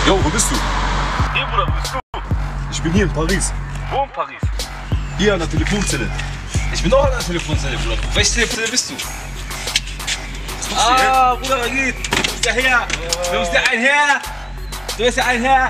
Jo, wo bist du? Hey Bruder, wo bist du? Ich bin hier in Paris. Wo in Paris? Hier an der Telefonzelle. Ich bin auch an der Telefonzelle, Bruder. Welche Telefonzelle bist du? Bruder, was geht? Du bist ja her. Du bist ja ein Herr. Du bist ja ein Herr.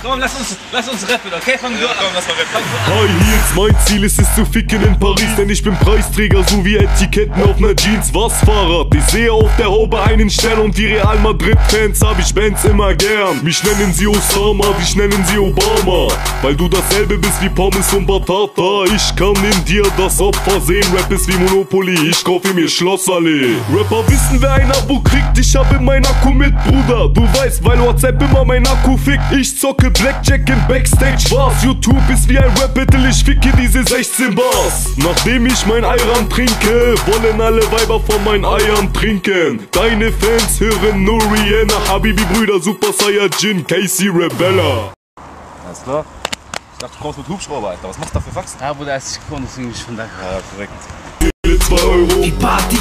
Komm, lass uns rappen, okay? Komm, lass mal rappen. High Heels, mein Ziel ist es zu ficken in Paris, denn ich bin Preisträger, so wie Etiketten auf ner Jeans. Was Fahrrad? Ich sehe auf der Haube einen Stern und die Real Madrid-Fans hab ich Bands immer gern. Mich nennen sie Osama, dich nennen sie Obama, weil du dasselbe bist wie Pommes und Batata. Ich kann in dir das Opfer sehen, Rap ist wie Monopoly, ich kaufe mir Schlossallee. Rapper wissen, wer ein Abo kriegt, ich hab immer mein Akku mit, Bruder. Du weißt, weil WhatsApp immer mein Akku fickt. Ich zocke Blackjack im Backstage, was? YouTube ist wie ein Rap-Battle, ich ficke diese 16 Bars. Nachdem ich mein Ayran trinke, wollen alle Weiber von meinen Eiern trinken. Deine Fans hören nur Rihanna, Habibi Brüder, Super Saiyajin, Casey Rebella. Alles klar. Ich dachte, du kommst mit Hubschrauber, Alter. Was machst du da für Faxen? Ja, Bruder, 30 Sekunden, deswegen bin ich schon da. Ja, korrekt. 2 Euro. Die Party